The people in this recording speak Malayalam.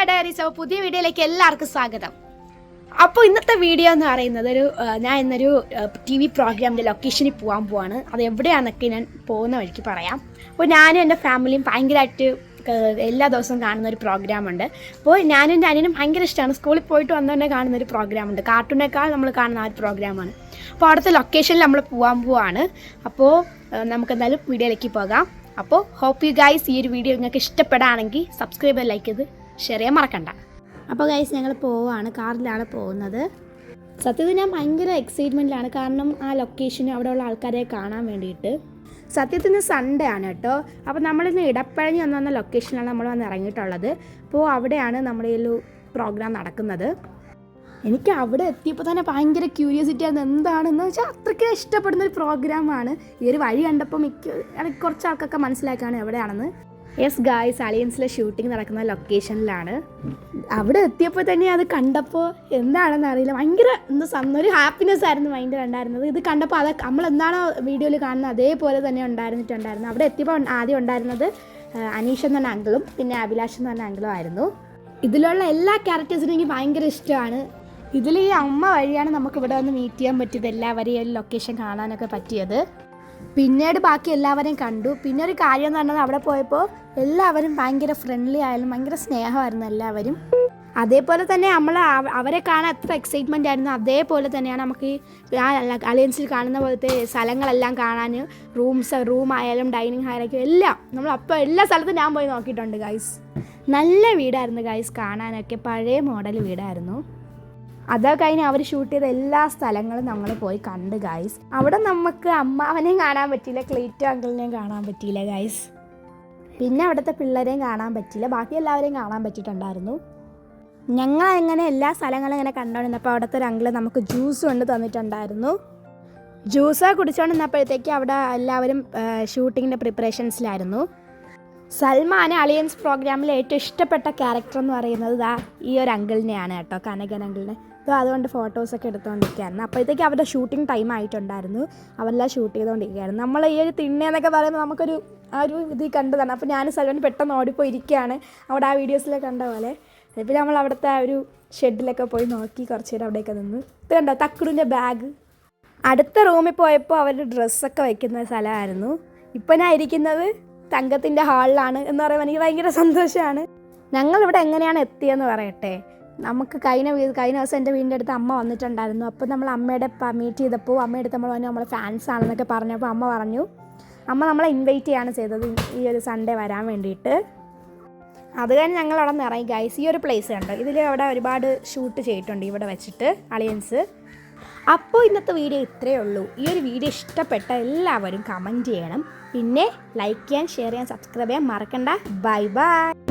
ഡയറീസ്. പുതിയ വീഡിയോയിലേക്ക് എല്ലാവർക്കും സ്വാഗതം. അപ്പോൾ ഇന്നത്തെ വീഡിയോ എന്ന് പറയുന്നത് ഞാൻ ഇന്നൊരു TV പ്രോഗ്രാമിൻ്റെ ലൊക്കേഷനിൽ പോകാൻ പോവാണ്. അത് എവിടെയാണെന്നൊക്കെ ഞാൻ പോകുന്ന വഴിക്ക് പറയാം. അപ്പോൾ ഞാനും എൻ്റെ ഫാമിലിയും ഭയങ്കരമായിട്ട് എല്ലാ ദിവസവും കാണുന്ന ഒരു പ്രോഗ്രാമുണ്ട്. അപ്പോൾ ഞാനും എൻ്റെ അനിയനും ഭയങ്കര ഇഷ്ടമാണ്. സ്കൂളിൽ പോയിട്ട് വന്നു തന്നെ കാണുന്നൊരു പ്രോഗ്രാമുണ്ട്. കാർട്ടൂണേക്കാൾ നമ്മൾ കാണുന്ന ആ ഒരു പ്രോഗ്രാമാണ്. അപ്പോൾ അവിടുത്തെ ലൊക്കേഷനിൽ നമ്മൾ പോകാൻ പോവാണ്. അപ്പോൾ നമുക്കെന്തായാലും വീഡിയോയിലേക്ക് പോകാം. അപ്പോൾ ഹോപ്പ് യു ഗൈസ് ഈ ഒരു വീഡിയോ നിങ്ങൾക്ക് ഇഷ്ടപ്പെടുകയാണെങ്കിൽ സബ്സ്ക്രൈബ് ലൈക്ക് ചെയ്ത് ഷെയർ ചെയ്യാൻ മറക്കണ്ട. അപ്പോൾ ഗൈസ് ഞങ്ങൾ പോവാണ്, കാറിലാണ് പോകുന്നത്. സത്യത്തിൽ ഞാൻ ഭയങ്കര എക്സൈറ്റ്മെൻറ്റിലാണ്, കാരണം ആ ലൊക്കേഷന് അവിടെയുള്ള ആൾക്കാരെ കാണാൻ വേണ്ടിയിട്ട്. സത്യത്തിൽ ഇന്ന് സൺഡേ ആണ് കേട്ടോ. അപ്പോൾ നമ്മളിന്ന് ഇടപ്പഴഞ്ഞി വന്ന ലൊക്കേഷനിലാണ് നമ്മൾ വന്ന് ഇറങ്ങിയിട്ടുള്ളത്. അപ്പോൾ അവിടെയാണ് നമ്മുടെ ഈ ഒരു പ്രോഗ്രാം നടക്കുന്നത്. എനിക്ക് അവിടെ എത്തിയപ്പോൾ തന്നെ ഭയങ്കര ക്യൂരിയോസിറ്റി ആയിരുന്നു, എന്താണെന്ന് വെച്ചാൽ അത്രയ്ക്ക് ഇഷ്ടപ്പെടുന്നൊരു പ്രോഗ്രാമാണ്. ഈ ഒരു വഴി കണ്ടപ്പോൾ കുറച്ച് ആൾക്കൊക്കെ മനസ്സിലാക്കാണ് എവിടെയാണെന്ന്. യെസ് ഗായ്സ്, അലയൻസിലെ ഷൂട്ടിംഗ് നടക്കുന്ന ലൊക്കേഷനിലാണ്. അവിടെ എത്തിയപ്പോൾ തന്നെ അത് കണ്ടപ്പോൾ എന്താണെന്ന് അറിയില്ല, ഭയങ്കര ഒരു ഹാപ്പിനെസ് ആയിരുന്നു മൈൻഡിൽ ഉണ്ടായിരുന്നത്. ഇത് കണ്ടപ്പോൾ അത് നമ്മൾ എന്താണോ വീഡിയോയിൽ കാണുന്നത് അതേപോലെ തന്നെ ഉണ്ടായിരുന്നു. അവിടെ എത്തിയപ്പോൾ ആദ്യം ഉണ്ടായിരുന്നത് അനീഷ് എന്ന് പറഞ്ഞ അങ്കിളും പിന്നെ അഭിലാഷ് എന്ന് പറഞ്ഞ അങ്കിളും ആയിരുന്നു. ഇതിലുള്ള എല്ലാ ക്യാരക്ടേഴ്സിനും എനിക്ക് ഭയങ്കര ഇഷ്ടമാണ്. ഇതിൽ ഈ അമ്മ വഴിയാണ് നമുക്ക് ഇവിടെ വന്ന് മീറ്റ് ചെയ്യാൻ പറ്റിയത്, എല്ലാവരെയും ഒരു ലൊക്കേഷൻ കാണാനൊക്കെ പറ്റിയത്. പിന്നീട് ബാക്കി എല്ലാവരെയും കണ്ടു. പിന്നെ ഒരു കാര്യം എന്ന് പറഞ്ഞാൽ അവിടെ പോയപ്പോൾ എല്ലാവരും ഭയങ്കര ഫ്രണ്ട്ലി ആയാലും ഭയങ്കര സ്നേഹമായിരുന്നു എല്ലാവരും. അതേപോലെ തന്നെ അവരെ കാണാൻ എത്ര എക്സൈറ്റ്മെൻ്റ് ആയിരുന്നു അതേപോലെ തന്നെയാണ് നമുക്ക് അലയൻസിൽ കാണുന്ന പോലത്തെ സ്ഥലങ്ങളെല്ലാം കാണാൻ. റൂം ആയാലും ഡൈനിങ് ഹാളായാലും എല്ലാം നമ്മളപ്പോൾ എല്ലാ സ്ഥലത്തും ഞാൻ പോയി നോക്കിയിട്ടുണ്ട് ഗൈസ്. നല്ല വീടായിരുന്നു ഗൈസ്, കാണാനൊക്കെ പഴയ മോഡൽ വീടായിരുന്നു. അത് കഴിഞ്ഞ് അവർ ഷൂട്ട് ചെയ്ത എല്ലാ സ്ഥലങ്ങളും നമ്മൾ പോയി കണ്ട് ഗൈസ്. അവിടെ നമുക്ക് അമ്മാവനെയും കാണാൻ പറ്റിയില്ല, ക്ലീറ്റോ അങ്കിളിനെയും കാണാൻ പറ്റിയില്ല ഗൈസ്. പിന്നെ അവിടുത്തെ പിള്ളേരെയും കാണാൻ പറ്റിയില്ല, ബാക്കി എല്ലാവരെയും കാണാൻ പറ്റിയിട്ടുണ്ടായിരുന്നു. ഞങ്ങൾ എങ്ങനെ എല്ലാ സ്ഥലങ്ങളും ഇങ്ങനെ കണ്ടുകൊണ്ടിരുന്നപ്പോൾ അവിടുത്തെ ഒരു അങ്കിള് നമുക്ക് ജ്യൂസ് കൊണ്ട് തന്നിട്ടുണ്ടായിരുന്നു. ജ്യൂസ് കുടിച്ചുകൊണ്ടിരുന്നപ്പോഴത്തേക്ക് അവിടെ എല്ലാവരും ഷൂട്ടിങ്ങിൻ്റെ പ്രിപ്പറേഷൻസിലായിരുന്നു. സൽമാൻ അലിയൻസ് പ്രോഗ്രാമിൽ ഏറ്റവും ഇഷ്ടപ്പെട്ട ക്യാരക്ടർ എന്ന് പറയുന്നത് ഈ ഒരു അങ്കിളിനെയാണ് കേട്ടോ, കനകൻ അങ്കിളിനെ. അപ്പോൾ അതുകൊണ്ട് ഫോട്ടോസൊക്കെ എടുത്തുകൊണ്ടിരിക്കുകയായിരുന്നു. അപ്പോഴത്തേക്ക് അവരുടെ ഷൂട്ടിംഗ് ടൈം ആയിട്ടുണ്ടായിരുന്നു. അവരെല്ലാം ഷൂട്ട് ചെയ്തുകൊണ്ടിരിക്കുകയായിരുന്നു. നമ്മൾ ഈ ഒരു തിണ്ണയെന്നൊക്കെ പറയുമ്പോൾ നമുക്കൊരു ഇത് കണ്ടതാണ്. അപ്പോൾ ഞാൻ സൽമാൻ പെട്ടെന്ന് ഓടിപ്പോയി ഇരിക്കുകയാണ് അവിടെ ആ വീഡിയോസിലൊക്കെ കണ്ട പോലെ. പിന്നെ നമ്മൾ അവിടുത്തെ ആ ഒരു ഷെഡിലൊക്കെ പോയി നോക്കി കുറച്ച് നേരം അവിടെയൊക്കെ നിന്ന്. ഇത് കണ്ടോ തക്കുടിൻ്റെ ബാഗ്. അടുത്ത റൂമിൽ പോയപ്പോൾ അവർ ഡ്രസ്സൊക്കെ വയ്ക്കുന്ന സ്ഥലമായിരുന്നു. ഇപ്പോൾ ഞാൻ ഇരിക്കുന്നത് തങ്കത്തിൻ്റെ ഹാളിലാണ് എന്ന് പറയുമ്പോൾ എനിക്ക് ഭയങ്കര സന്തോഷമാണ്. ഞങ്ങളിവിടെ എങ്ങനെയാണ് എത്തിയെന്ന് പറയട്ടെ. നമുക്ക് കഴിഞ്ഞ ദിവസം എൻ്റെ വീടിൻ്റെ അടുത്ത് അമ്മ വന്നിട്ടുണ്ടായിരുന്നു. അപ്പോൾ നമ്മൾ അമ്മയുടെ മീറ്റ് ചെയ്തപ്പോൾ അമ്മയുടെ അടുത്ത് നമ്മൾ പറഞ്ഞു നമ്മൾ ഫാൻസ് ആണെന്നൊക്കെ പറഞ്ഞപ്പോൾ അമ്മ നമ്മളെ ഇൻവൈറ്റ് ചെയ്യാണ് ചെയ്തത് ഈ ഒരു സൺഡേ വരാൻ വേണ്ടിയിട്ട്. അത് കഴിഞ്ഞ് ഞങ്ങൾ അവിടെ നിന്ന് ഇറങ്ങി ഗൈസ്. ഈ ഒരു പ്ലേസ് കണ്ടോ, ഇതിൽ അവിടെ ഒരുപാട് ഷൂട്ട് ചെയ്തിട്ടുണ്ട് ഇവിടെ വെച്ചിട്ട് അലയൻസ്. അപ്പോൾ ഇന്നത്തെ വീഡിയോ ഇത്രയേ ഉള്ളൂ. ഈ ഒരു വീഡിയോ ഇഷ്ടപ്പെട്ട എല്ലാവരും കമൻറ്റ് ചെയ്യണം. പിന്നെ ലൈക്ക് ചെയ്യാൻ, ഷെയർ ചെയ്യാൻ, സബ്സ്ക്രൈബ് ചെയ്യാൻ മറക്കണ്ട. Bye bye.